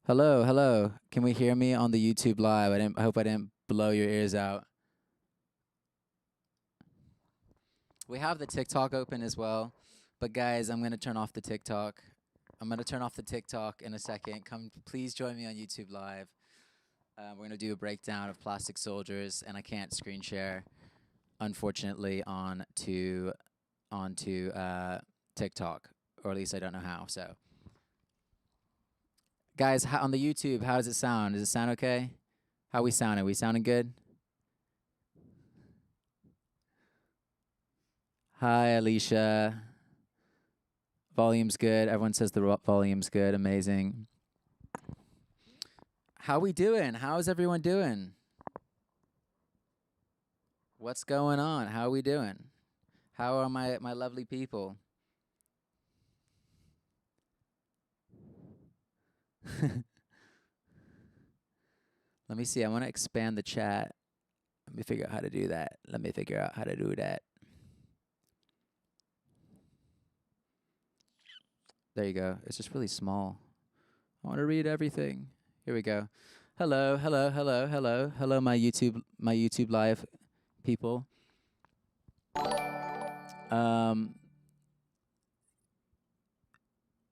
Hello, hello. Can we hear me on the YouTube live? I hope I didn't blow your ears out. We have the TikTok open as well. But guys, I'm going to turn off the TikTok. I'm going to turn off the TikTok in a second. Come please join me on YouTube live. We're going to do a breakdown of Plastic Soldiers, and I can't screen share, unfortunately, onto TikTok, or at least I don't know how. So guys, on the YouTube, how does it sound? Does it sound okay? How we sounding? We sounding good? Hi, Alicia. Volume's good. Everyone says the volume's good. Amazing. How we doing? How's everyone doing? What's going on? How are we doing? How are my lovely people? Let me see. I want to expand the chat. Let me figure out how to do that. Let me figure out how to do that. There you go. It's just really small. I want to read everything. Here we go. Hello, hello, hello, hello, hello, my YouTube live people. Um,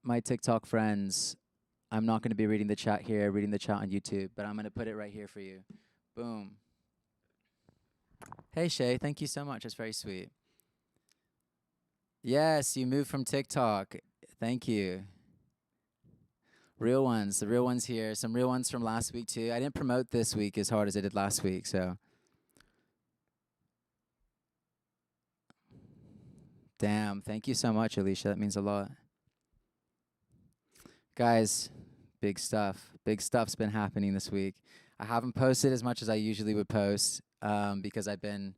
my TikTok friends. I'm not going to be reading the chat here, reading the chat on YouTube, but I'm going to put it right here for you. Boom. Hey Shay, thank you so much. That's very sweet. Yes, you moved from TikTok. Thank you. Real ones, the real ones here. Some real ones from last week too. I didn't promote this week as hard as I did last week, so. Damn, thank you so much, Alicia. That means a lot. Guys, big stuff. Big stuff's been happening this week. I haven't posted as much as I usually would post because I've been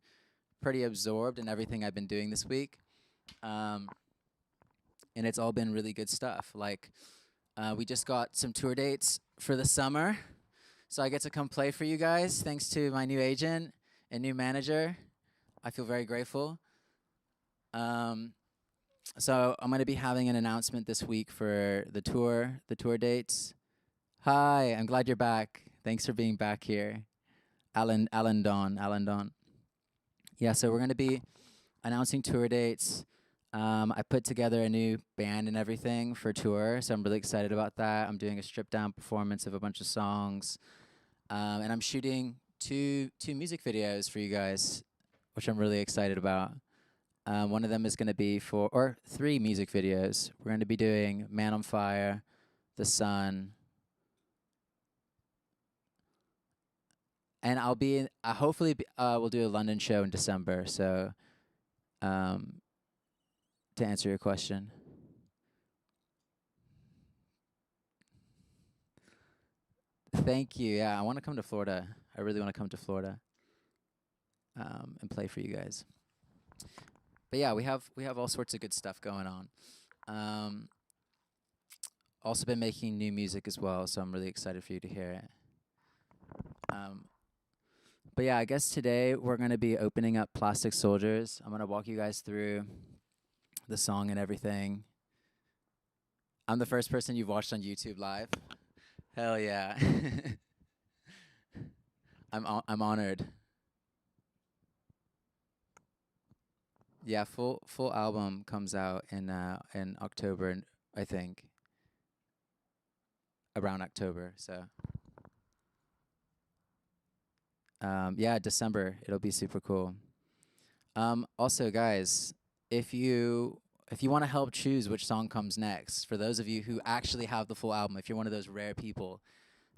pretty absorbed in everything I've been doing this week. And it's all been really good stuff. Like, we just got some tour dates for the summer. So I get to come play for you guys thanks to my new agent and new manager. I feel very grateful. So I'm going to be having an announcement this week for the tour dates. Hi, I'm glad you're back. Thanks for being back here. Alan Don. Yeah, so we're going to be announcing tour dates. I put together a new band and everything for tour, so I'm really excited about that. I'm doing a stripped down performance of a bunch of songs. And I'm shooting two music videos for you guys, which I'm really excited about. One of them is going to be or three music videos. We're going to be doing Man on Fire, The Sun, and I'll be hopefully we'll do a London show in December. So, to answer your question, thank you. Yeah, I want to come to Florida. I really want to come to Florida and play for you guys. But yeah, we have all sorts of good stuff going on. Also been making new music as well, so I'm really excited for you to hear it. But yeah, I guess today we're going to be opening up Plastic Soldiers. I'm going to walk you guys through the song and everything. I'm the first person you've watched on YouTube live. Hell yeah. I'm honored. Yeah, full album comes out in October, I think. Around October, so yeah, December. It'll be super cool. Also, guys, if you want to help choose which song comes next, for those of you who actually have the full album, if you're one of those rare people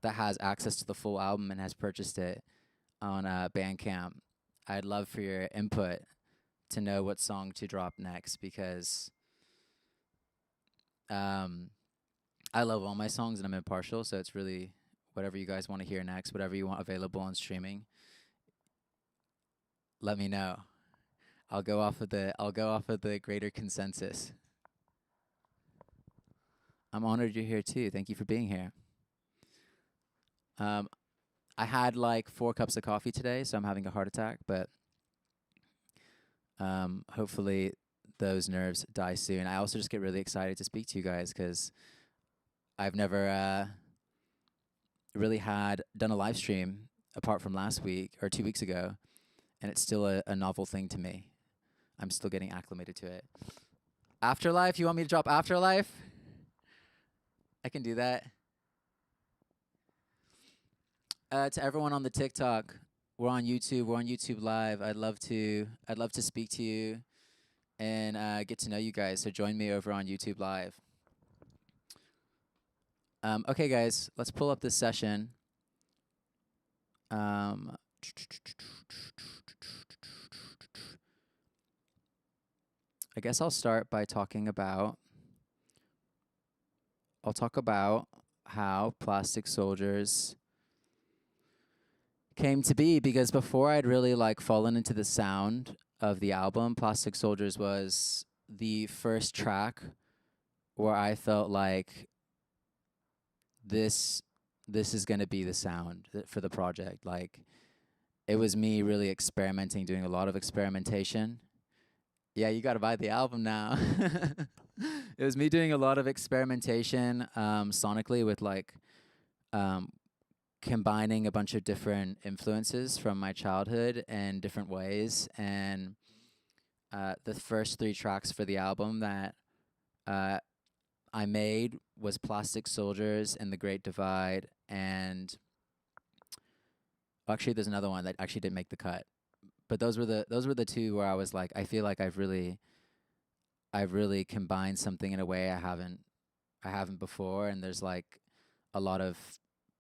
that has access to the full album and has purchased it on Bandcamp, I'd love for your input to know what song to drop next because I love all my songs and I'm impartial, so it's really whatever you guys want to hear next, whatever you want available on streaming. Let me know. I'll go off of the greater consensus. I'm honored you're here too. Thank you for being here. Um, I had like 4 cups of coffee today, so I'm having a heart attack, but hopefully those nerves die soon. I also just get really excited to speak to you guys because I've never really had done a live stream apart from last week or 2 weeks ago, and it's still a novel thing to me. I'm still getting acclimated to it. Afterlife, you want me to drop Afterlife? I can do that. To everyone on the TikTok, we're on YouTube. We're on YouTube Live. I'd love to speak to you and get to know you guys. So join me over on YouTube Live. Okay, guys, let's pull up this session. I guess I'll start by talking about. I'll talk about how Plastic Soldiers came to be, because before I'd really fallen into the sound of the album, Plastic Soldiers was the first track where I felt like this is going to be the sound for the project. It was me really experimenting, doing a lot of experimentation. Yeah, you got to buy the album now. It was me doing a lot of experimentation sonically with combining a bunch of different influences from my childhood in different ways. And the first 3 tracks for the album that I made was Plastic Soldiers and The Great Divide, and actually there's another one that actually didn't make the cut. But those were the 2 where I was like, I feel like I've really combined something in a way I haven't before, and there's a lot of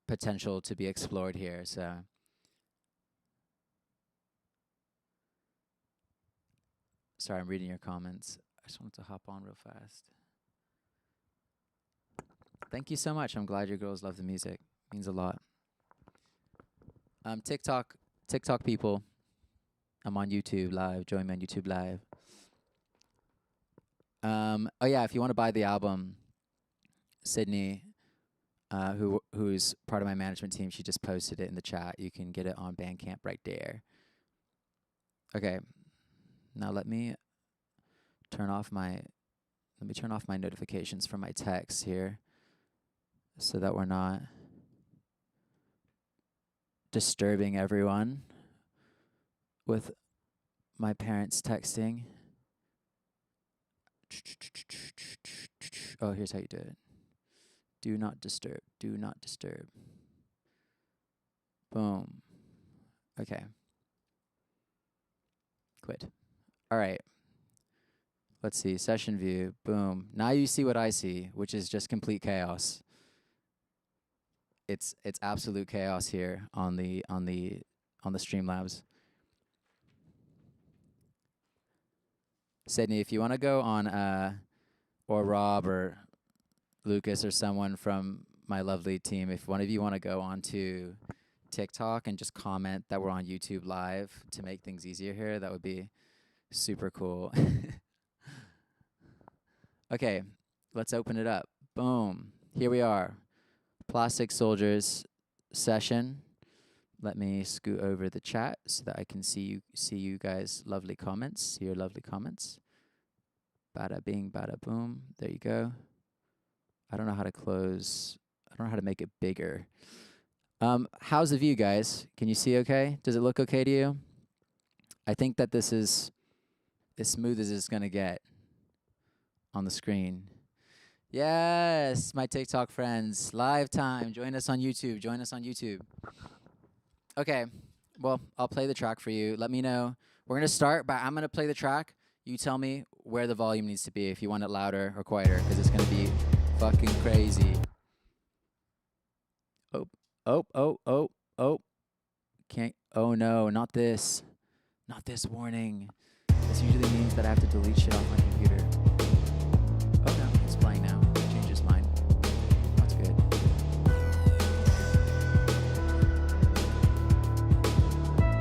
potential to be explored here. So sorry, I'm reading your comments. I just wanted to hop on real fast. Thank you so much. I'm glad your girls love the music. It means a lot. TikTok people, I'm on YouTube Live. Join me on YouTube Live. Oh yeah, if you want to buy the album, Sydney, who's part of my management team, she just posted it in the chat. You can get it on Bandcamp right there. Okay, now let me turn off my notifications from my texts here, so that we're not disturbing everyone with my parents texting. Oh, here's how you do it. Do not disturb. Do not disturb. Boom. Okay. Quit. All right. Let's see. Session view. Boom. Now you see what I see, which is just complete chaos. It's absolute chaos here on the Streamlabs. Sydney, if you want to go on, or Rob or Lucas or someone from my lovely team, if one of you want to go on to TikTok and just comment that we're on YouTube Live to make things easier here, that would be super cool. Okay, let's open it up. Boom. Here we are. Plastic Soldiers session. Let me scoot over the chat so that I can see you guys' lovely comments. See your lovely comments. Bada bing, bada boom. There you go. I don't know how to close. I don't know how to make it bigger. How's the view, guys? Can you see okay? Does it look okay to you? I think that this is as smooth as it's going to get on the screen. Yes, my TikTok friends. Live time. Join us on YouTube. Join us on YouTube. Okay. Well, I'll play the track for you. Let me know. We're going to start, but I'm going to play the track. You tell me where the volume needs to be, if you want it louder or quieter, because it's going to be fucking crazy. Oh. Can't. Oh, no, not this. Not this warning. This usually means that I have to delete shit off my computer. Oh, no, it's playing now. Change his mind. That's good.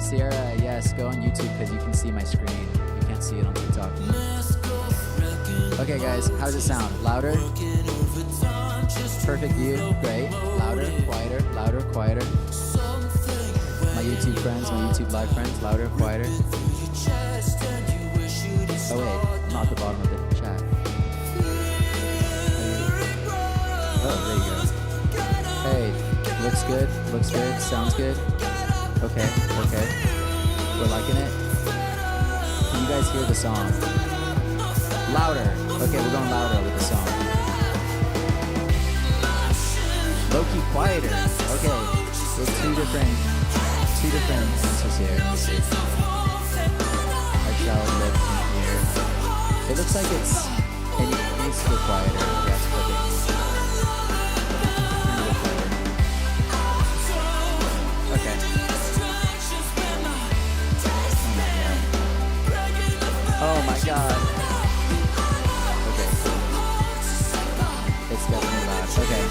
Sierra, yes, go on YouTube because you can see my screen. You can't see it on TikTok. Okay, guys, how does it sound? Louder? Perfect view. Great. Louder, quieter, louder, quieter. My YouTube friends, my YouTube Live friends, louder, quieter. Oh, wait, not the bottom of the chat. Oh, there you go. Hey, looks good. good. Looks good. Sounds good. Okay. Okay. We're liking it. Can you guys hear the song? Louder. Okay, we're going louder with the song. Low-key quieter. Okay. There's two different answers here. Let me see. I shall live in here. It looks like it needs to go quieter. Yes, perfect. Okay. Oh my god. Okay. It's definitely loud. Okay.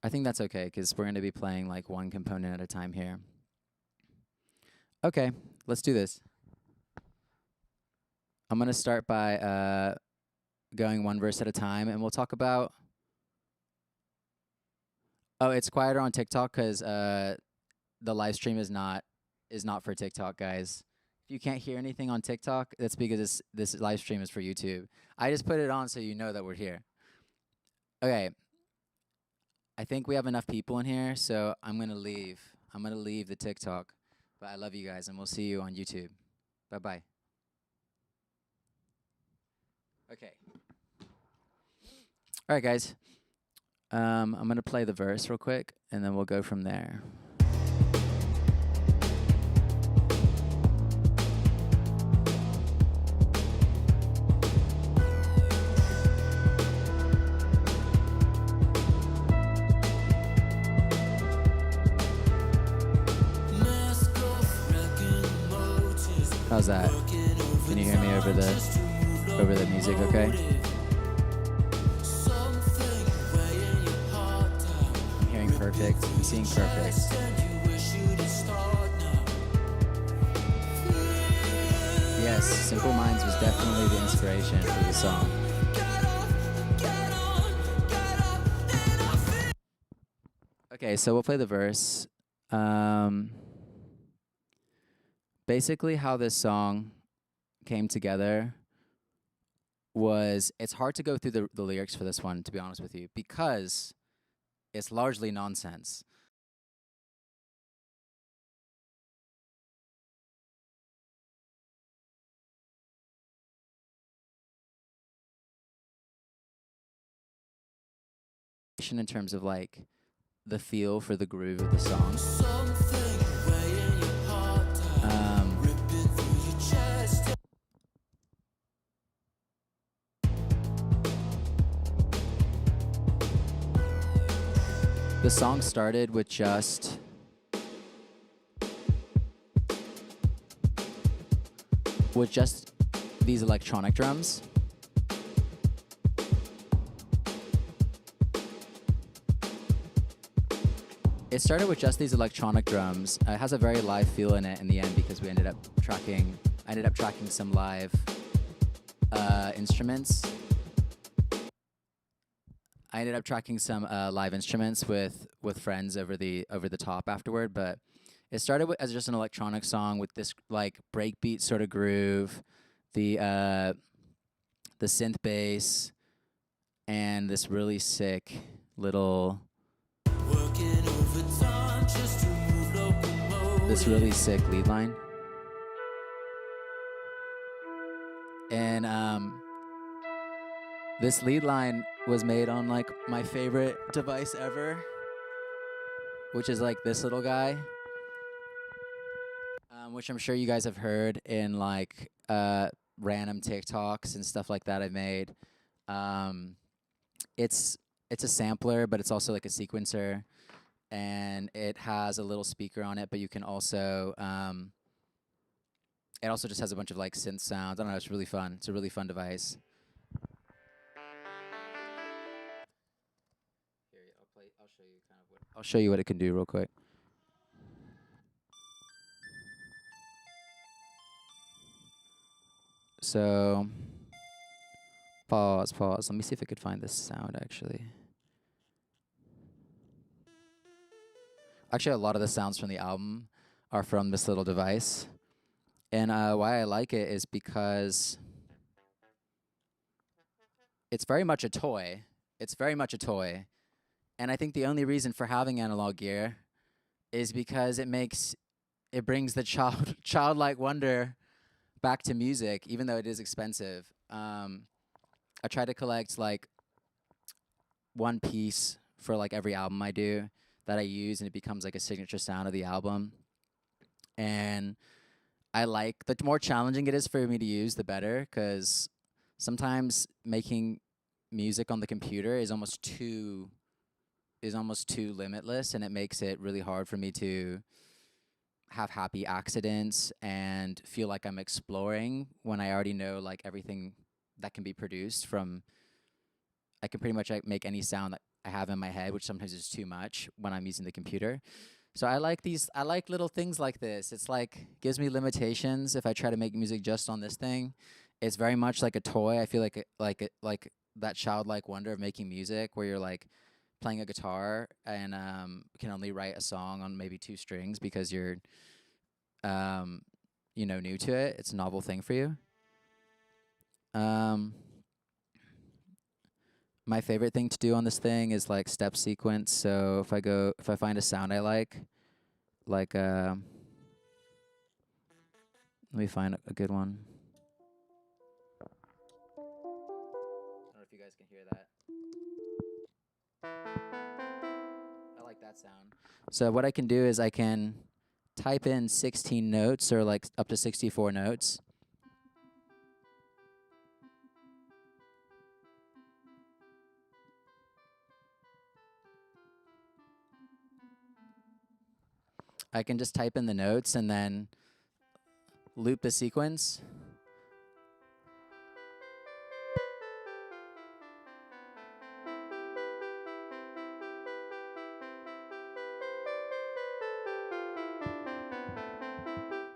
I think that's okay because we're going to be playing like one component at a time here. Okay, let's do this. I'm going to start by going one verse at a time, and we'll talk about... Oh, it's quieter on TikTok because the live stream is not for TikTok, guys. If you can't hear anything on TikTok, that's because this live stream is for YouTube. I just put it on so you know that we're here. Okay. I think we have enough people in here, so I'm going to leave. I'm going to leave the TikTok. But I love you guys, and we'll see you on YouTube. Bye-bye. Okay. All right, guys. I'm going to play the verse real quick, and then we'll go from there. How's that? Can you hear me over the music, okay? I'm hearing perfect. I'm seeing perfect. Yes, Simple Minds was definitely the inspiration for the song. Okay, so we'll play the verse. Basically, how this song came together was, it's hard to go through the lyrics for this one, to be honest with you, because it's largely nonsense. In terms of like the feel for the groove of the song. The song started with just these electronic drums. It started with just these electronic drums. It has a very live feel in it in the end because I ended up tracking some live instruments. I ended up tracking some live instruments with friends over the top afterward, but it started as just an electronic song with this like breakbeat sort of groove, the synth bass, and this really sick lead line. And this lead line was made on like my favorite device ever, which is like this little guy, which I'm sure you guys have heard in like random TikToks and stuff like that I've made. It's a sampler, but it's also like a sequencer, and it has a little speaker on it, but you can also it also just has a bunch of like synth sounds. I don't know, it's really fun. It's a really fun device. Here, I'll show you what it can do real quick. So pause. Let me see if I could find this sound actually. Actually, a lot of the sounds from the album are from this little device. And why I like it is because it's very much a toy. And I think the only reason for having analog gear is because it brings the childlike wonder back to music, even though it is expensive. I try to collect like one piece for like every album I do that I use, and it becomes like a signature sound of the album. And I like the more challenging it is for me to use, the better, because sometimes making music on the computer is almost too limitless, and it makes it really hard for me to have happy accidents and feel like I'm exploring when I already know like everything that can be produced from. I can pretty much like, make any sound that I have in my head, which sometimes is too much when I'm using the computer. So I like these. I like little things like this. It's like gives me limitations if I try to make music just on this thing. It's very much like a toy. I feel like like that childlike wonder of making music, where you're like playing a guitar and can only write a song on maybe two strings because you're um, new to it. It's a novel thing for you. Um, my favorite thing to do on this thing is like step sequence. So if I find a sound I like let me find a good one. I don't know if you guys can hear that. I like that sound. So what I can do is I can type in 16 notes or like up to 64 notes. I can just type in the notes and then loop the sequence.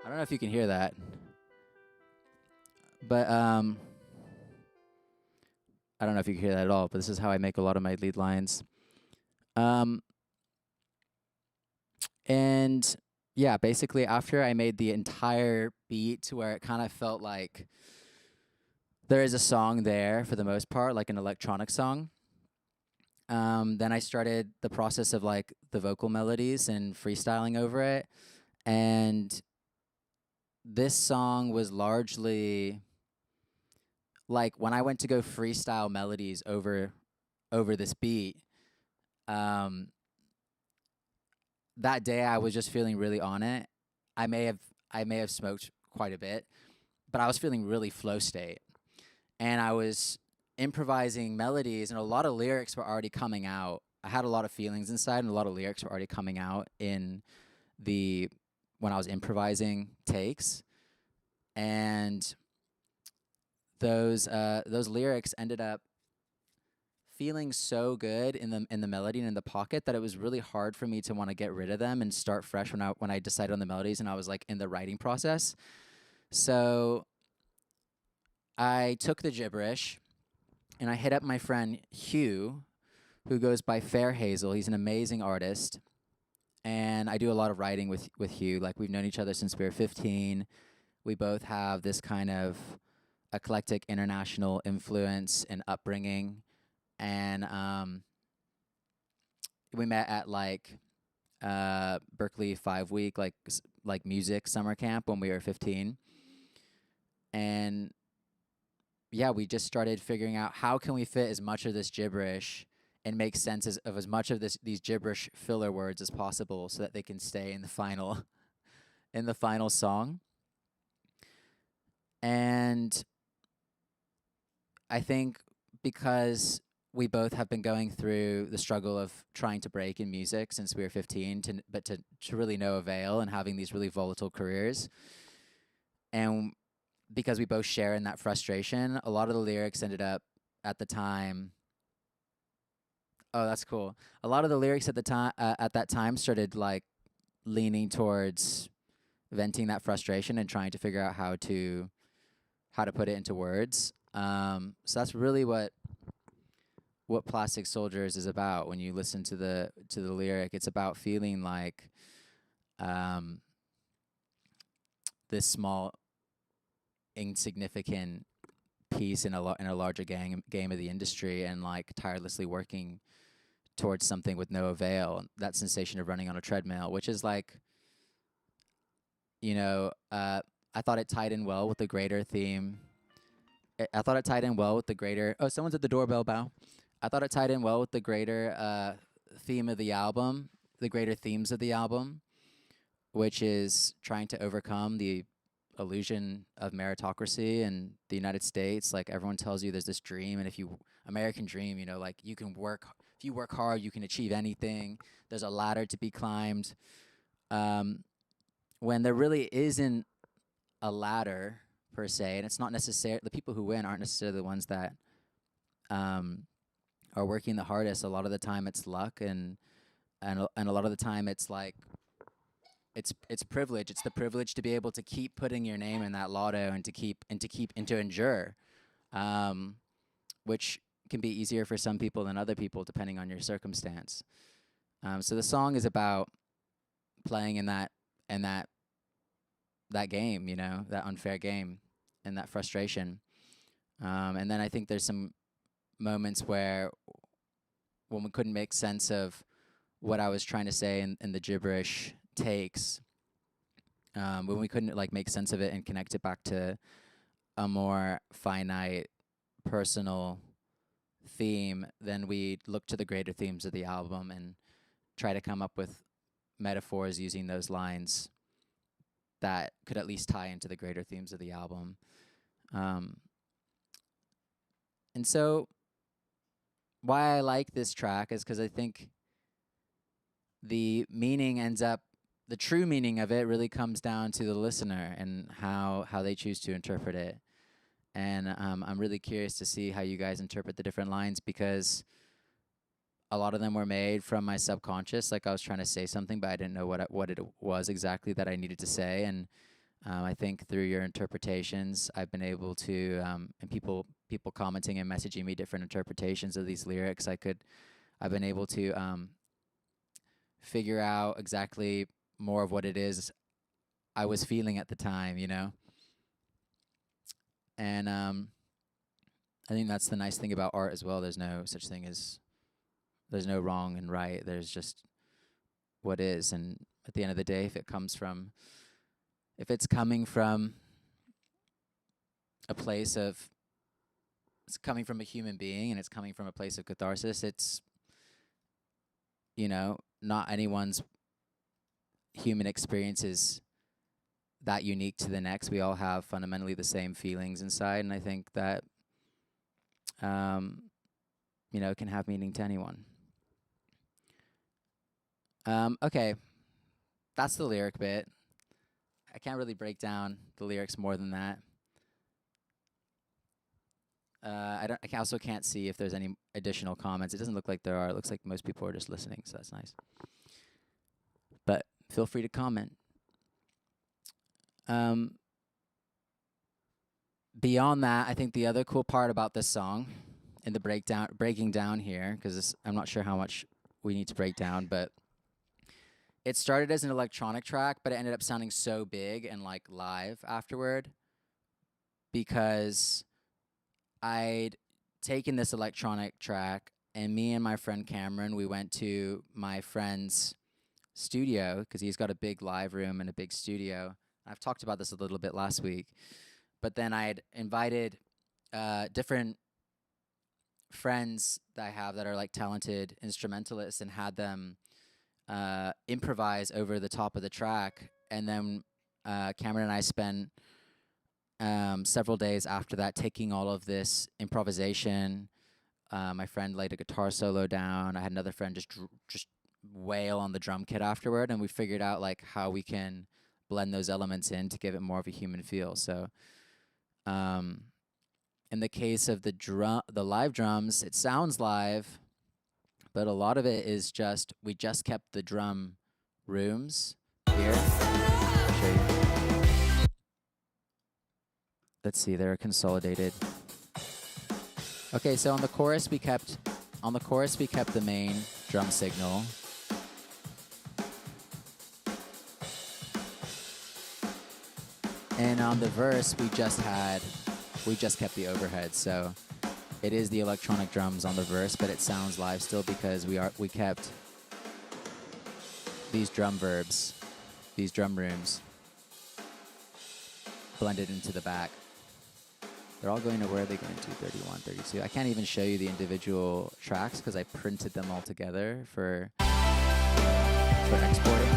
I don't know if you can hear that, but I don't know if you can hear that at all, but this is how I make a lot of my lead lines. Um, and yeah, basically after I made the entire beat to where it kind of felt like there is a song there for the most part, like an electronic song. Then I started the process of like the vocal melodies and freestyling over it. And this song was largely like when I went to go freestyle melodies over this beat, um, that day I was just feeling really on it. I may have I may have smoked quite a bit, but I was feeling really flow state. And I was improvising melodies and a lot of lyrics were already coming out. I had a lot of feelings inside and a lot of lyrics were already coming out in the when I was improvising takes. And those lyrics ended up feeling so good in the melody and in the pocket that it was really hard for me to want to get rid of them and start fresh when I decided on the melodies and I was like in the writing process. So I took the gibberish and I hit up my friend Hugh, who goes by Fair Hazel. He's an amazing artist, and I do a lot of writing with Hugh. Like we've known each other since we were 15. We both have this kind of eclectic international influence and upbringing, and we met at like Berkeley 5 week like music summer camp when we were 15, and yeah, we just started figuring out how can we fit as much of this gibberish and make sense of as much of these gibberish filler words as possible so that they can stay in the final in the final song. And I think because we both have been going through the struggle of trying to break in music since we were 15 to really no avail and having these really volatile careers. And because we both share in that frustration, a lot of the lyrics ended up at the time. Oh, that's cool. A lot of the lyrics at that time started like leaning towards venting that frustration and trying to figure out how to put it into words. So that's really what Plastic Soldiers is about. When you listen to the lyric, it's about feeling like this small, insignificant piece in a larger game of the industry, and like tirelessly working towards something with no avail. That sensation of running on a treadmill, which is like, I thought it tied in well with the greater theme. I thought it tied in well with the greater. Oh, someone's at the doorbell. Bow. I thought it tied in well with the greater theme of the album, the greater themes of the album, which is trying to overcome the illusion of meritocracy in the United States. Like everyone tells you there's this dream, and if you American dream, like you can work. If you work hard, you can achieve anything. There's a ladder to be climbed. When there really isn't a ladder per se, and it's not necessarily the people who win aren't necessarily the ones that are working the hardest. A lot of the time, it's luck, and a lot of the time, it's like it's privilege. It's the privilege to be able to keep putting your name in that lotto and to endure, which can be easier for some people than other people depending on your circumstance. So the song is about playing in that game, that unfair game and that frustration. And then I think there's some moments when we couldn't make sense of what I was trying to say in the gibberish takes, when we couldn't make sense of it and connect it back to a more finite, personal theme, then we look to the greater themes of the album and try to come up with metaphors using those lines that could at least tie into the greater themes of the album. And so why I like this track is because I think the true meaning of it really comes down to the listener and how they choose to interpret it. And I'm really curious to see how you guys interpret the different lines, because a lot of them were made from my subconscious. Like I was trying to say something, but I didn't know what it was exactly that I needed to say. And I think through your interpretations, I've been able to, and people commenting and messaging me different interpretations of these lyrics, I've been able to figure out exactly more of what it is I was feeling at the time, And I think that's the nice thing about art as well. There's no such thing as, there's no wrong and right. There's just what is. And at the end of the day, if it's coming from a place of, it's coming from a human being and it's coming from a place of catharsis, it's, not anyone's human experience is that unique to the next. We all have fundamentally the same feelings inside, and I think that, it can have meaning to anyone. Okay, that's the lyric bit. I can't really break down the lyrics more than that. I also can't see if there's any additional comments. It doesn't look like there are. It looks like most people are just listening, so that's nice. But feel free to comment. Beyond that, I think the other cool part about this song and the breaking down here, because I'm not sure how much we need to break down, but it started as an electronic track, but it ended up sounding so big and live afterward, because I'd taken this electronic track, and me and my friend Cameron, we went to my friend's studio because he's got a big live room and a big studio. I've talked about this a little bit last week, but then I'd invited different friends that I have that are talented instrumentalists and had them improvise over the top of the track. And then Cameron and I spent several days after that taking all of this improvisation. My friend laid a guitar solo down. I had another friend just wail on the drum kit afterward, and we figured out how we can blend those elements in to give it more of a human feel. So in the case of the live drums, it sounds live, but a lot of it is we just kept the drum rooms here. I'll show you. Let's see, they're consolidated. Okay, so on the chorus we kept the main drum signal. And on the verse we just kept the overhead. So It is the electronic drums on the verse, but it sounds live still because we kept these drum verbs, these drum rooms blended into the back. They're all going to where are they going to? 31, 32. I can't even show you the individual tracks because I printed them all together for exporting.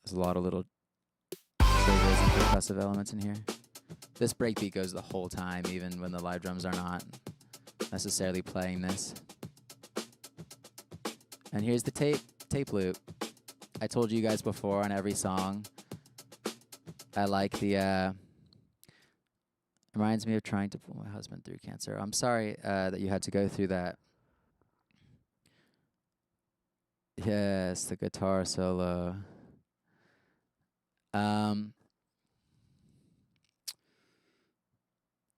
There's a lot of little triggers and percussive elements in here. This breakbeat goes the whole time, even when the live drums are not necessarily playing this. And here's the tape loop. I told you guys before on every song, I like the, reminds me of trying to pull my husband through cancer. I'm sorry that you had to go through that. Yes, the guitar solo.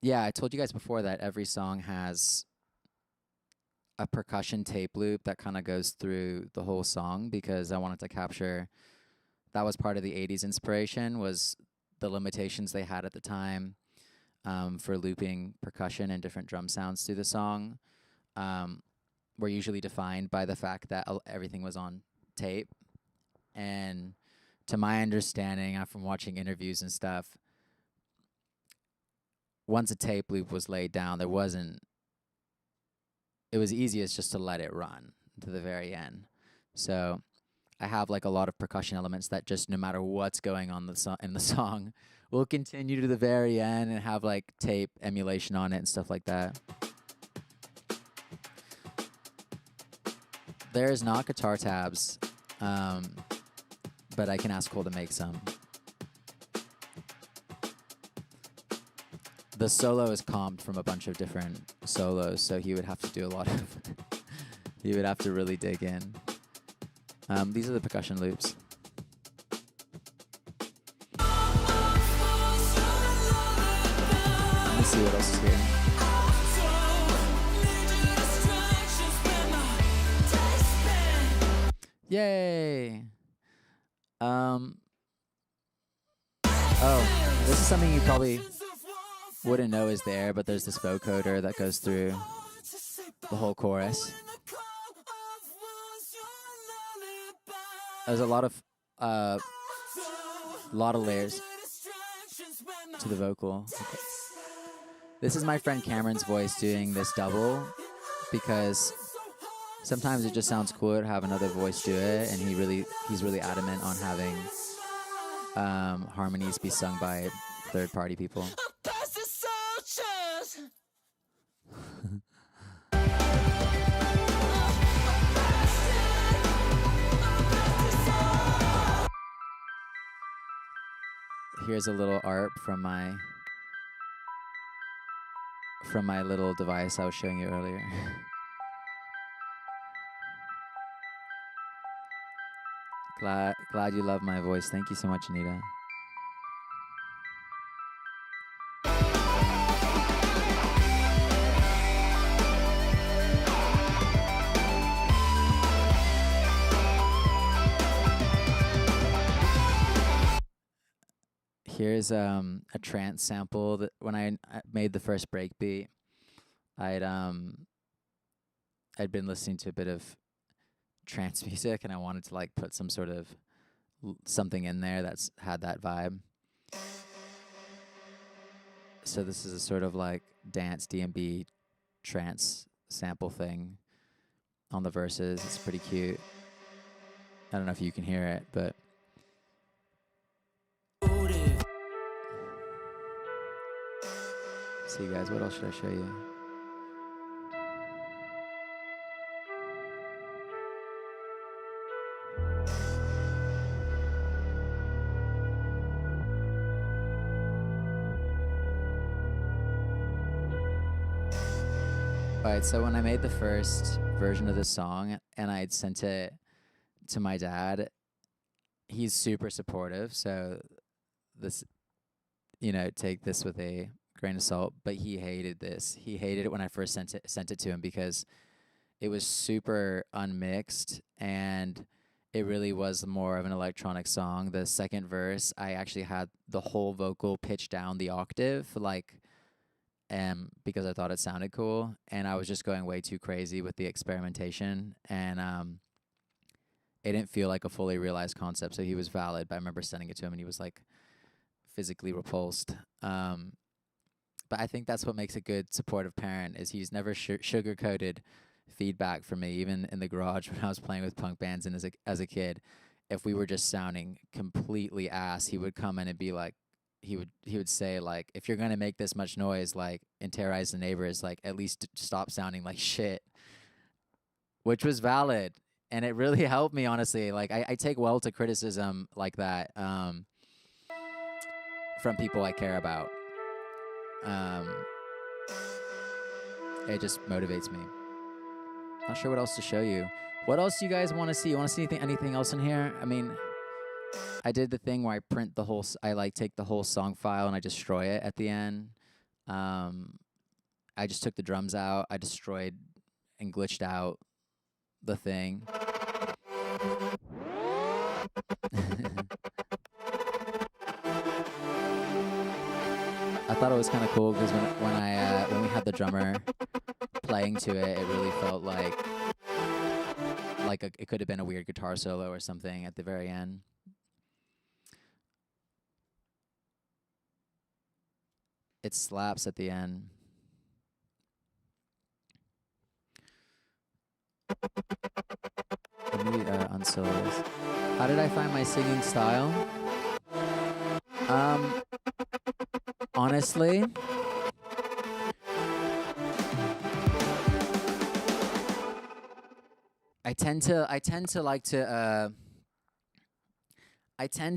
Yeah, I told you guys before that every song has a percussion tape loop that kind of goes through the whole song because I wanted to capture, that was part of the 80s inspiration, was the limitations they had at the time for looping percussion and different drum sounds through the song were usually defined by the fact that everything was on tape. And to my understanding, from watching interviews and stuff, once a tape loop was laid down, it was easiest just to let it run to the very end. So I have like a lot of percussion elements that just no matter what's going on in the song will continue to the very end and have like tape emulation on it and stuff like that. There's not guitar tabs, but I can ask Cole to make some. The solo is comped from a bunch of different solos, so he would have to do a lot of he would have to really dig in. These are the percussion loops. Let me see what else is here. Yay! Oh, this is something you probably wouldn't know is there, but there's this vocoder that goes through the whole chorus. There's a lot of layers to the vocal. Okay. This is my friend Cameron's voice doing this double because sometimes it just sounds cooler to have another voice do it, and he's really adamant on having harmonies be sung by third-party people. Here's a little ARP from my little device I was showing you earlier. Glad you love my voice. Thank you so much, Anita. Here's a trance sample that when I made the first breakbeat, I'd been listening to a bit of trance music, and I wanted to like put some sort of something in there that's had that vibe. So this is a sort of like dance D&B trance sample thing on the verses. It's pretty cute. I don't know if you can hear it, but see, guys, what else should I show you? Alright, so when I made the first version of this song and I'd sent it to my dad, he's super supportive, so this, take this with a grain of salt, but he hated this. He hated it when I first sent it to him because it was super unmixed and it really was more of an electronic song. The second verse, I actually had the whole vocal pitched down the octave, like, because I thought it sounded cool, and I was just going way too crazy with the experimentation, and it didn't feel like a fully realized concept. So he was valid, but I remember sending it to him, and he was like physically repulsed. But I think that's what makes a good supportive parent is he's never sugar-coated feedback for me, even in the garage when I was playing with punk bands and as a kid. If we were just sounding completely ass, he would come in and be like, he would say like, if you're gonna make this much noise, like, and terrorize the neighbors, like, at least stop sounding like shit, which was valid, and it really helped me, honestly. Like, I take well to criticism like that, from people I care about. It just motivates me. Not sure what else to show you. What else do you guys want to see? You want to see anything else in here? I mean, I did the thing where I print the whole, I like take the whole song file and I destroy it at the end. I just took the drums out. I destroyed and glitched out the thing. I thought it was kind of cool because when we had the drummer playing to it, it really felt like it could have been a weird guitar solo or something at the very end. It slaps at the end. Immediate unsolos. How did I find my singing style? Honestly, I tend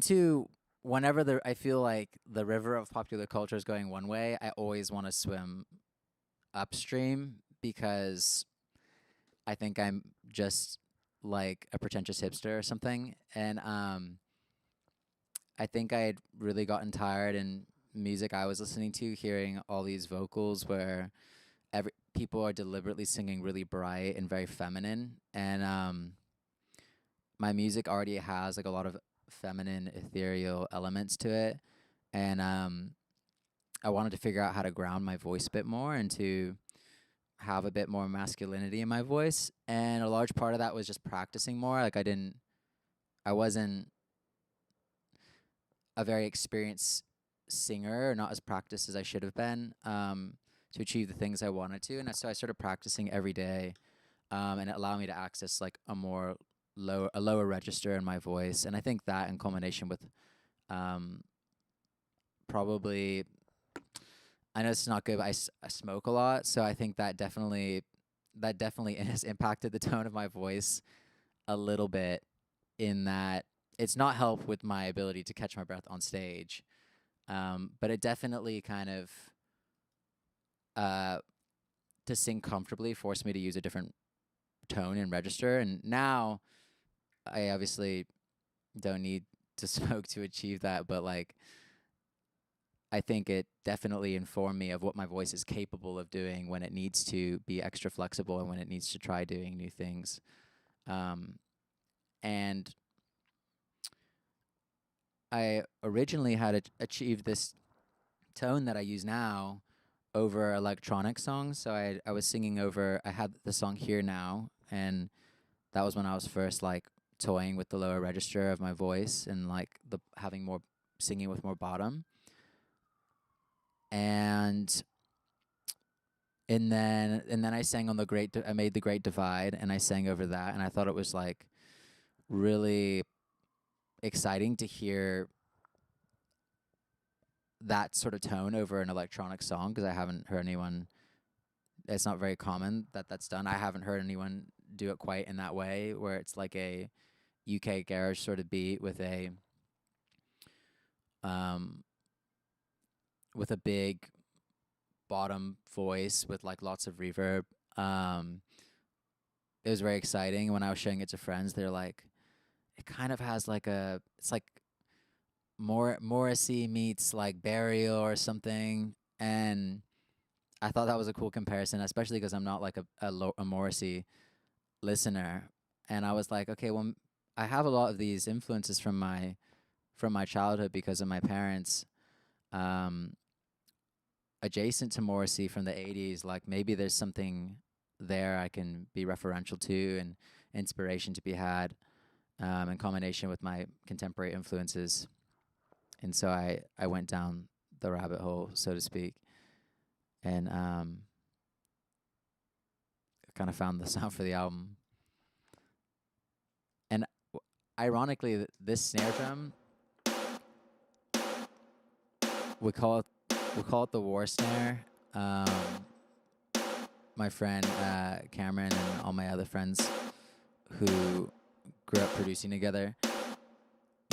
to whenever I feel like the river of popular culture is going one way, I always want to swim upstream because I think I'm just like a pretentious hipster or something. And I think I had really gotten tired in music I was listening to, hearing all these vocals where people are deliberately singing really bright and very feminine, and my music already has like a lot of feminine ethereal elements to it, and I wanted to figure out how to ground my voice a bit more and to have a bit more masculinity in my voice, and a large part of that was just practicing more. Like I wasn't a very experienced singer, not as practiced as I should have been, to achieve the things I wanted to. And so I started practicing every day, and it allowed me to access like a lower register in my voice. And I think that in culmination with probably, I know it's not good, but I smoke a lot, so I think that definitely has impacted the tone of my voice a little bit, in that it's not helped with my ability to catch my breath on stage, but it definitely kind of to sing comfortably forced me to use a different tone and register. And now I obviously don't need to smoke to achieve that, but like I think it definitely informed me of what my voice is capable of doing when it needs to be extra flexible and when it needs to try doing new things. And I originally had achieved this tone that I use now over electronic songs. So I was singing over, I had the song Here Now, and that was when I was first like toying with the lower register of my voice and like having more singing with more bottom. And then I sang on I made the Great Divide, and I sang over that, and I thought it was like really exciting to hear that sort of tone over an electronic song, because I haven't heard anyone, it's not very common that's done. I haven't heard anyone do it quite in that way, where it's like a UK garage sort of beat with a big bottom voice with like lots of reverb. It was very exciting. When I was showing it to friends, they're like, it kind of has like it's like Morrissey meets like Burial or something. And I thought that was a cool comparison, especially because I'm not like a Morrissey listener. And I was like, okay, well, I have a lot of these influences from my childhood because of my parents. Um, Adjacent to Morrissey from the 80s, like maybe there's something there I can be referential to and inspiration to be had in combination with my contemporary influences. And so I went down the rabbit hole, so to speak, and kind of found the sound for the album. And ironically, this snare drum, we call it the war snare. Um, my friend Cameron and all my other friends who grew up producing together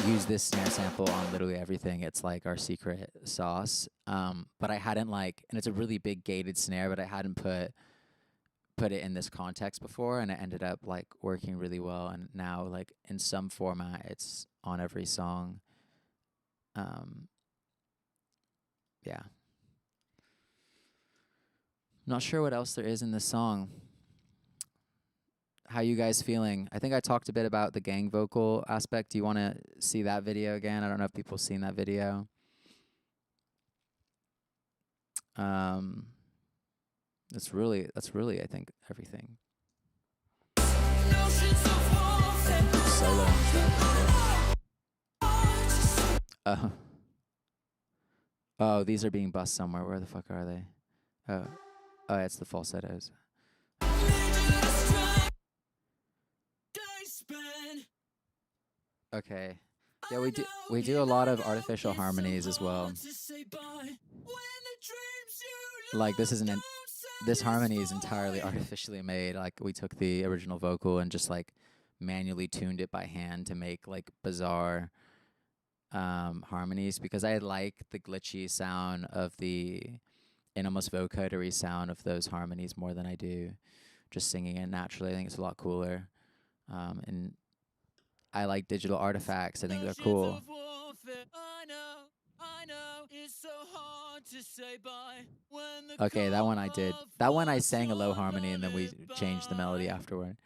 use this snare sample on literally everything. It's like our secret sauce. But I hadn't and it's a really big gated snare, but I hadn't put it in this context before, and it ended up like working really well. And now like in some format, it's on every song. Yeah. Not sure what else there is in this song. How you guys feeling? I think I talked a bit about the gang vocal aspect. Do you want to see that video again? I don't know if people seen that video. That's really I think everything. Solo and stuff. Oh, these are being bussed somewhere. Where the fuck are they? Oh, it's the falsettos. Okay. Yeah, we do a lot of artificial harmonies as well. Like this harmony is entirely artificially made. Like we took the original vocal and just like manually tuned it by hand to make like bizarre harmonies, because I like the glitchy sound of and almost vocodery sound of those harmonies more than I do just singing it naturally. I think it's a lot cooler. And I like digital artifacts. I think they're cool. Okay, that one I did. That one I sang a low harmony and then we changed the melody afterward.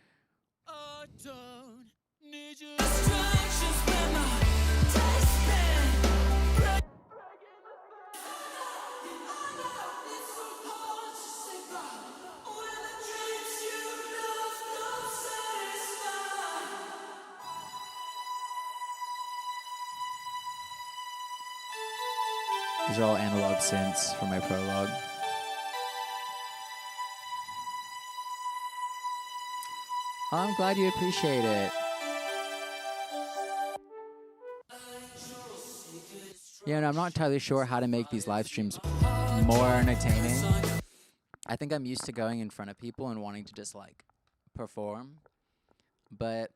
These are all analog synths for my prologue. Oh, I'm glad you appreciate it. Yeah, and I'm not entirely sure how to make these live streams more entertaining. I think I'm used to going in front of people and wanting to just like perform, but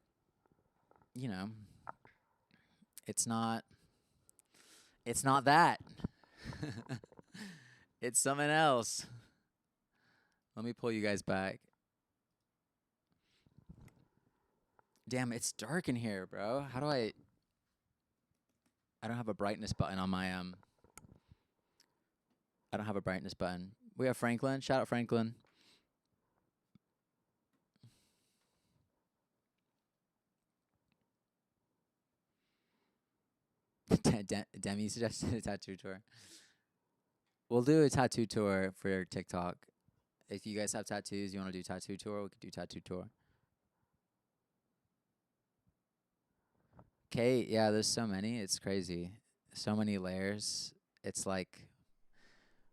you know, it's not that. It's something else. Let me pull you guys back. Damn, it's dark in here, bro. How do I don't have a brightness button on my I don't have a brightness button. We have Franklin. Shout out Franklin. Demi suggested a tattoo tour. We'll do a tattoo tour for TikTok. If you guys have tattoos, you want to do tattoo tour, we could do tattoo tour. Kate, yeah, there's so many. It's crazy. So many layers. It's like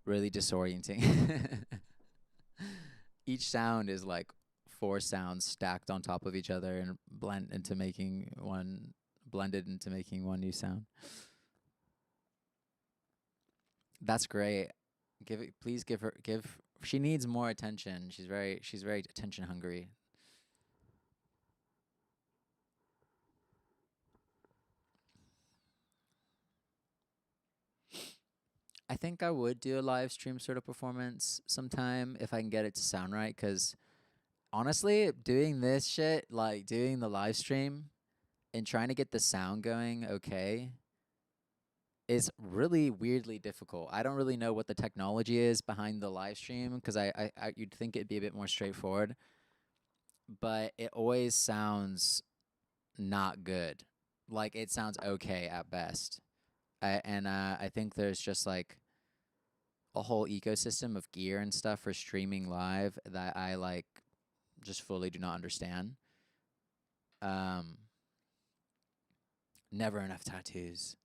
really disorienting. Each sound is like 4 sounds stacked on top of each other and blended into making one new sound. That's great. Please give her she needs more attention. She's very attention hungry. I think I would do a live stream sort of performance sometime if I can get it to sound right, cuz honestly, doing this shit, like doing the live stream and trying to get the sound going okay, is really weirdly difficult. I don't really know what the technology is behind the live stream because you'd think it'd be a bit more straightforward, but it always sounds not good. Like it sounds okay at best. I think there's just like a whole ecosystem of gear and stuff for streaming live that I like just fully do not understand. Um, Never enough tattoos.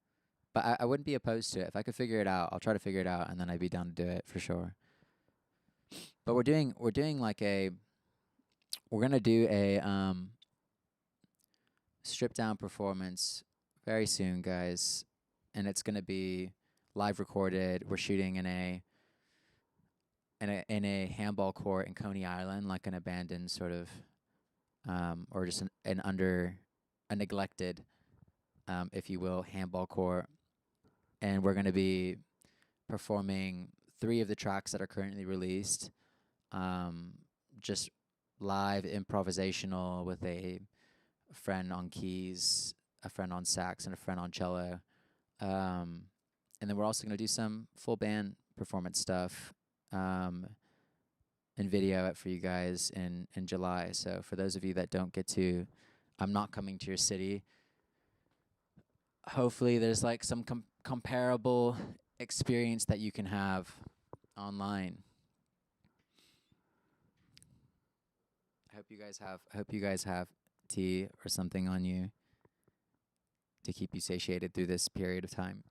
But I wouldn't be opposed to it. If I could figure it out, I'll try to figure it out and then I'd be down to do it for sure. But we're doing like we're gonna do a stripped down performance very soon, guys. And it's gonna be live recorded. We're shooting in a handball court in Coney Island, like an abandoned sort of or just a neglected, if you will, handball court. And we're gonna be performing 3 of the tracks that are currently released, um, just live improvisational with a friend on keys, a friend on sax, and a friend on cello. Um, and then we're also going to do some full band performance stuff and video it for you guys in July. So for those of you that don't get to, I'm not coming to your city. Hopefully there's like some comparable experience that you can have online. I hope you guys have tea or something on you to keep you satiated through this period of time.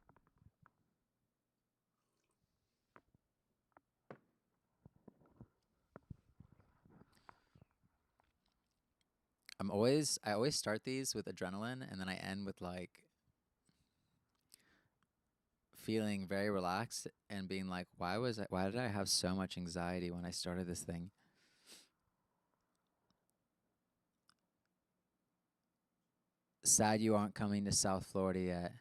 I always start these with adrenaline and then I end with like feeling very relaxed and being like, why did I have so much anxiety when I started this thing? Sad you aren't coming to South Florida yet.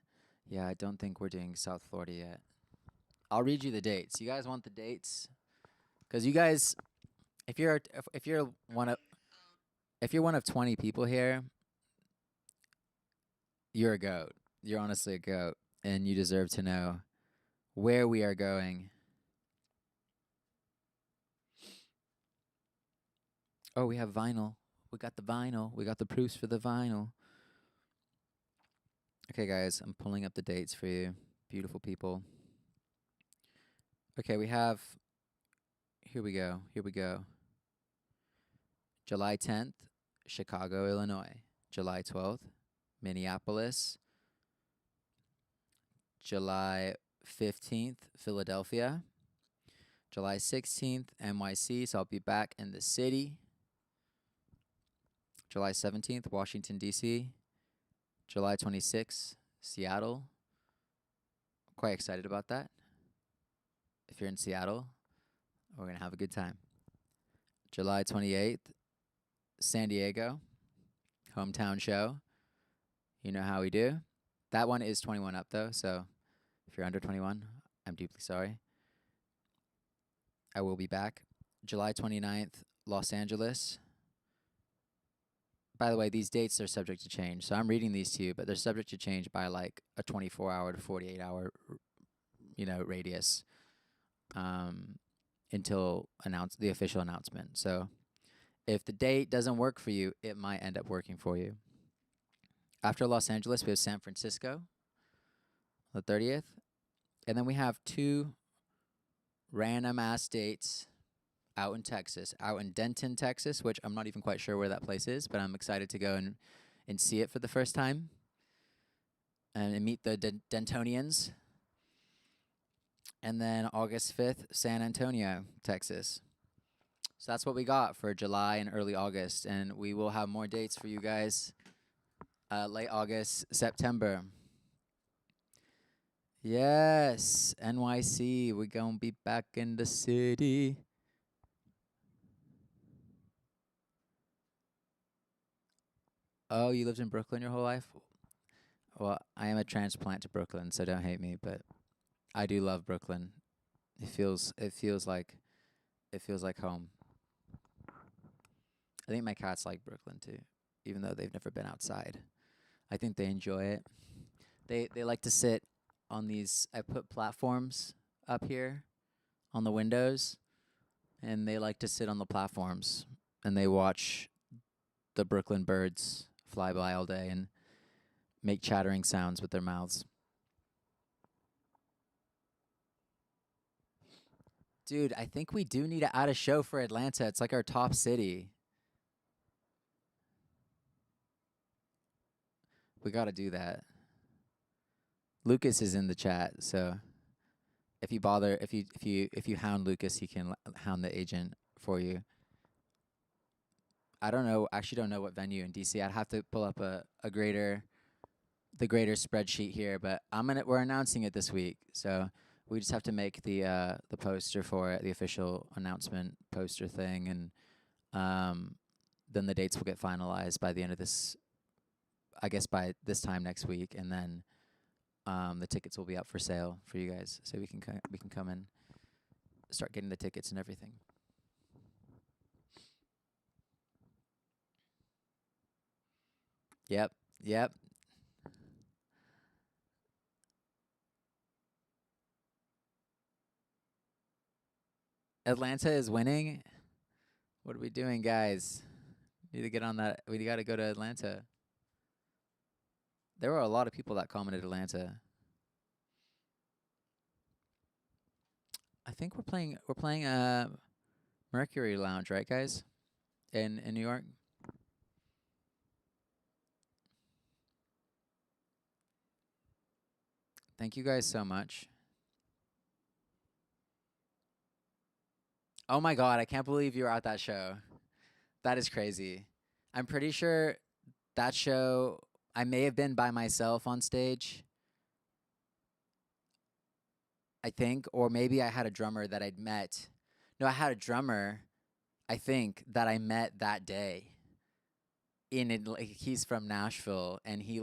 Yeah, I don't think we're doing South Florida yet. I'll read you the dates. You guys want the dates? Cuz you guys, if you're one of 20 people here, you're a goat. You're honestly a goat and you deserve to know where we are going. Oh, we have vinyl. We got the vinyl. We got the proofs for the vinyl. Okay, guys, I'm pulling up the dates for you. Beautiful people. Okay, we have. Here we go. Here we go. July 10th, Chicago, Illinois. July 12th, Minneapolis. July 15th, Philadelphia. July 16th, NYC, so I'll be back in the city. July 17th, Washington, D.C. July 26th, Seattle. Quite excited about that. If you're in Seattle, we're going to have a good time. July 28th, San Diego, hometown show. You know how we do. That one is 21 up, though, so if you're under 21, I'm deeply sorry. I will be back. July 29th, Los Angeles. By the way, these dates are subject to change, so I'm reading these to you, but they're subject to change by like a 24-hour to 48-hour, radius until the official announcement. So if the date doesn't work for you, it might end up working for you. After Los Angeles, we have San Francisco, the 30th. And then we have 2 random-ass dates out in Texas, out in Denton, Texas, which I'm not even quite sure where that place is, but I'm excited to go and see it for the first time and meet the Dentonians. And then August 5th, San Antonio, Texas. So that's what we got for July and early August, and we will have more dates for you guys late August, September. Yes, NYC, we're gonna be back in the city. Oh, you lived in Brooklyn your whole life? Well, I am a transplant to Brooklyn, so don't hate me, but I do love Brooklyn. It feels like home. I think my cats like Brooklyn too, even though they've never been outside. I think they enjoy it. They like to sit on these. I put platforms up here on the windows, and they like to sit on the platforms and they watch the Brooklyn birds fly by all day and make chattering sounds with their mouths. Dude, I think we do need to add a show for Atlanta. It's like our top city. We got to do that. Lucas is in the chat, so if you bother, if you hound Lucas, he can hound the agent for you. I don't know. Actually, don't know what venue in DC. I'd have to pull up the greater spreadsheet here, but we're announcing it this week, so we just have to make the poster for it, the official announcement poster thing, and then the dates will get finalized by the end of this. I guess by this time next week, and then the tickets will be up for sale for you guys, so we can come and start getting the tickets and everything. Yep. Atlanta is winning. What are we doing, guys? Need to get on that. We got to go to Atlanta. There were a lot of people that commented Atlanta. I think we're playing Mercury Lounge, right, guys? In New York. Thank you guys so much. Oh my god, I can't believe you were at that show. That is crazy. I'm pretty sure that show, I may have been by myself on stage, I think, or maybe I had a drummer that I'd met. No, I had a drummer, I think, that I met that day. He's from Nashville, and he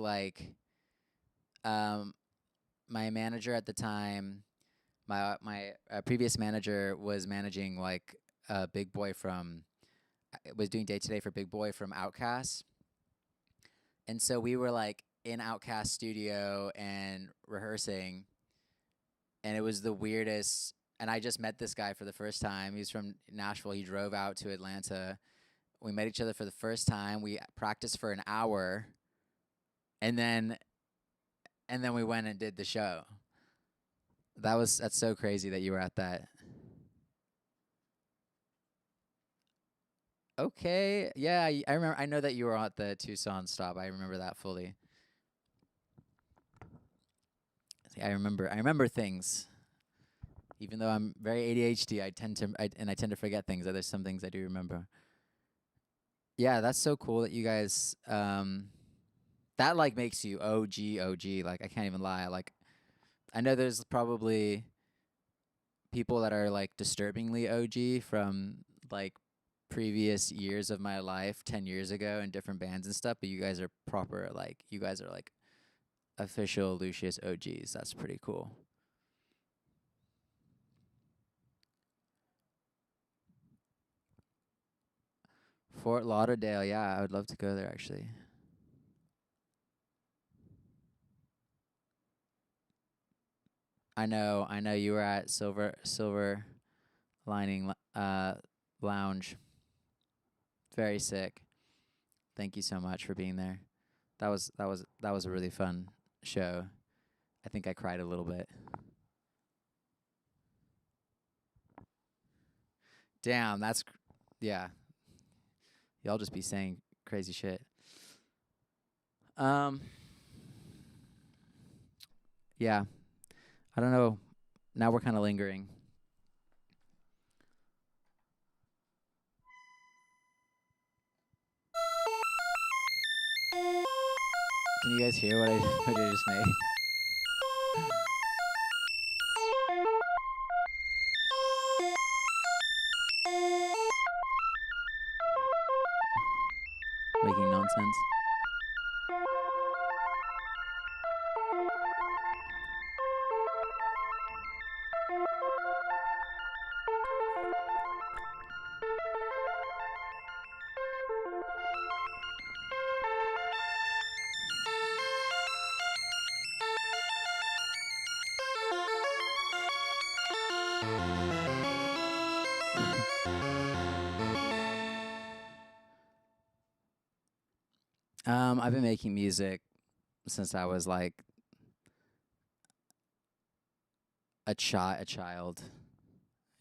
my manager at the time, my previous manager was managing Big Boy from, was doing day to day for Big Boy from Outkast, and so we were in Outkast studio and rehearsing, and it was the weirdest. And I just met this guy for the first time. He's from Nashville. He drove out to Atlanta. We met each other for the first time. We practiced for an hour, and then we went and did the show. That's so crazy that you were at that. Okay, yeah, I remember. I know that you were at the Tucson stop. I remember that fully. I remember things. Even though I'm very ADHD, I tend to forget things. There's some things I do remember. Yeah, that's so cool that you guys that makes you OG. I can't even lie. I know there's probably people that are disturbingly OG from previous years of my life, 10 years ago, in different bands and stuff, but you guys are proper, you guys are official Lucius OGs. That's pretty cool. Fort Lauderdale, yeah, I would love to go there actually. I know you were at Silver Lining Lounge. Very sick. Thank you so much for being there. That was a really fun show. I think I cried a little bit. Damn, yeah. Y'all just be saying crazy shit. Yeah. I don't know. Now we're kind of lingering. Can you guys hear what I just made? Making nonsense. I've been making music since I was like a child,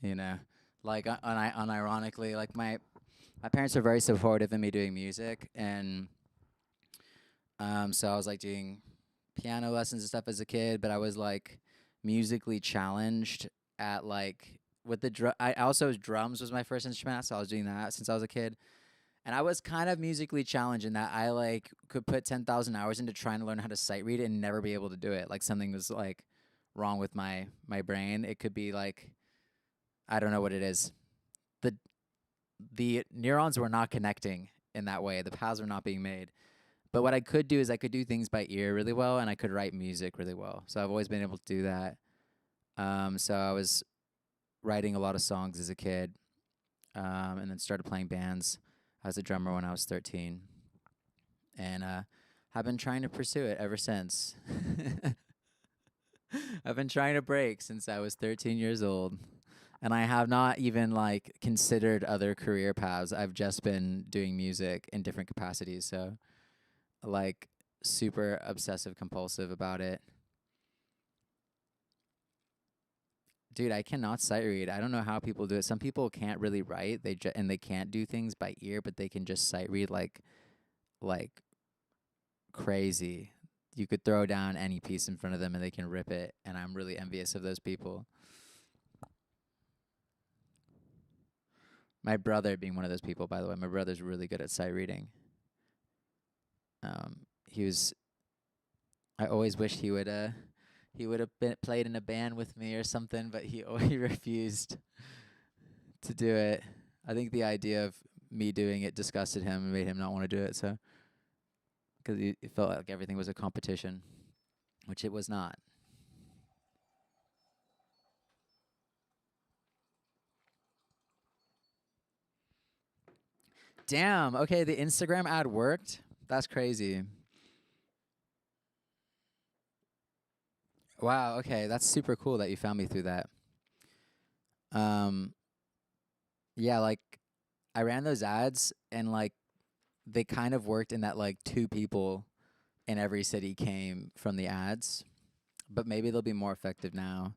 you know. Like unironically, like my parents are very supportive in me doing music, and so I was like doing piano lessons and stuff as a kid, but I was like musically challenged at like with the I also drums was my first instrument, so I was doing that since I was a kid. And I was kind of musically challenged in that I like could put 10,000 hours into trying to learn how to sight read and never be able to do it. Like something was like wrong with my brain. It could be like I don't know what it is. The the neurons were not connecting in that way. The paths were not being made. But what I could do is I could do things by ear really well, and I could write music really well. So I've always been able to do that. So I was writing a lot of songs as a kid, and then started playing bands. I was a drummer when I was 13, and have been trying to pursue it ever since. I've been trying to break since I was 13 years old, and I have not even like considered other career paths. I've just been doing music in different capacities. So like super obsessive compulsive about it. Dude, I cannot sight read. I don't know how people do it. Some people can't really write. And they can't do things by ear, but they can just sight read like crazy. You could throw down any piece in front of them and they can rip it, and I'm really envious of those people. My brother being one of those people, by the way. My brother's really good at sight reading. He was I always wished he would have been played in a band with me or something, but he always refused to do it. I think the idea of me doing it disgusted him and made him not want to do it. So, because he felt like everything was a competition, which it was not. Damn. Okay, the Instagram ad worked. That's crazy. Wow. Okay, that's super cool that you found me through that. Um, yeah, like I ran those ads and like they kind of worked in that like two people in every city came from the ads, but maybe they'll be more effective now.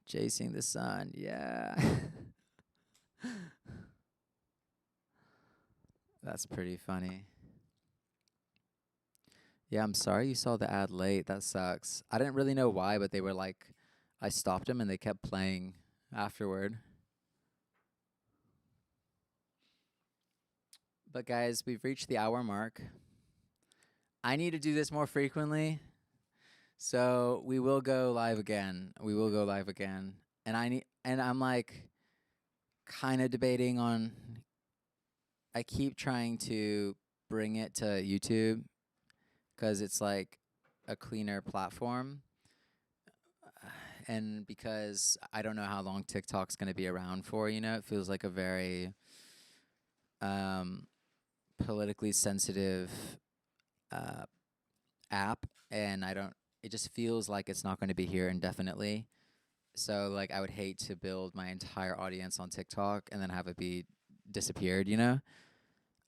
Chasing the sun, yeah. That's pretty funny. Yeah, I'm sorry you saw the ad late. That sucks. I didn't really know why, but they were like, I stopped them and they kept playing afterward. But guys, we've reached the hour mark. I need to do this more frequently, so we will go live again. We will go live again. And I'm like kind of debating on I keep trying to bring it to YouTube because it's like a cleaner platform. And because I don't know how long TikTok's going to be around for, it feels like a very um, politically sensitive uh, app. And it just feels like it's not going to be here indefinitely. So, like, I would hate to build my entire audience on TikTok and then have it be disappeared,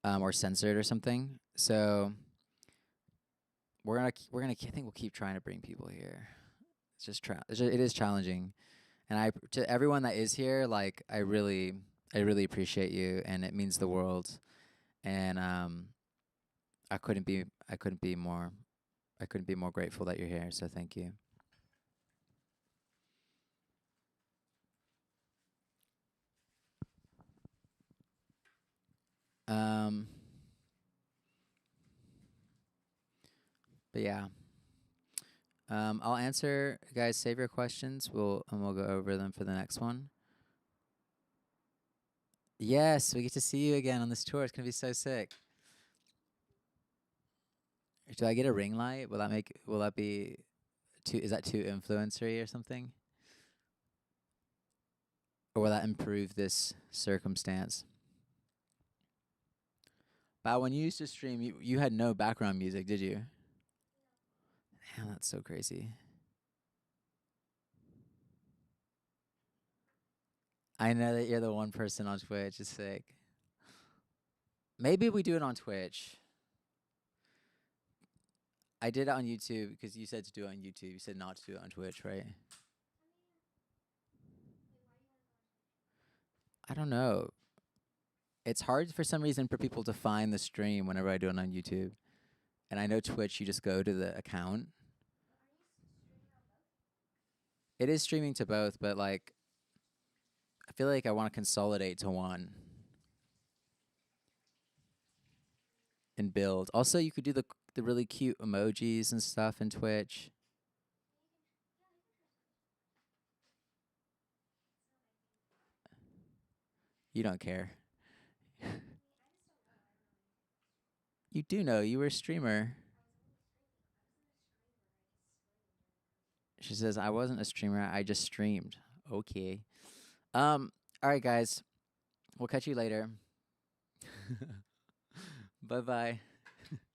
or censored or something. So, I think we'll keep trying to bring people here. It is challenging, and to everyone that is here, like I really appreciate you, and it means the world. And I couldn't be more I couldn't be more grateful that you're here. So thank you. Um, but yeah, I'll answer, guys. Save your questions. We'll go over them for the next one. Yes, we get to see you again on this tour. It's gonna be so sick. Do I get a ring light? Will that be too? Is that too influencery or something? Or will that improve this circumstance? But when you used to stream, you had no background music, did you? Damn, that's so crazy. I know that you're the one person on Twitch. It's sick. Maybe we do it on Twitch. I did it on YouTube because you said to do it on YouTube. You said not to do it on Twitch, right? I don't know. It's hard for some reason for people to find the stream whenever I do it on YouTube. And I know Twitch, you just go to the account. It is streaming to both, but like, I feel like I want to consolidate to one and build. Also, you could do the really cute emojis and stuff in Twitch. You don't care. You do know you were a streamer. She says I wasn't a streamer. I just streamed. Okay. All right, guys. We'll catch you later. Bye bye.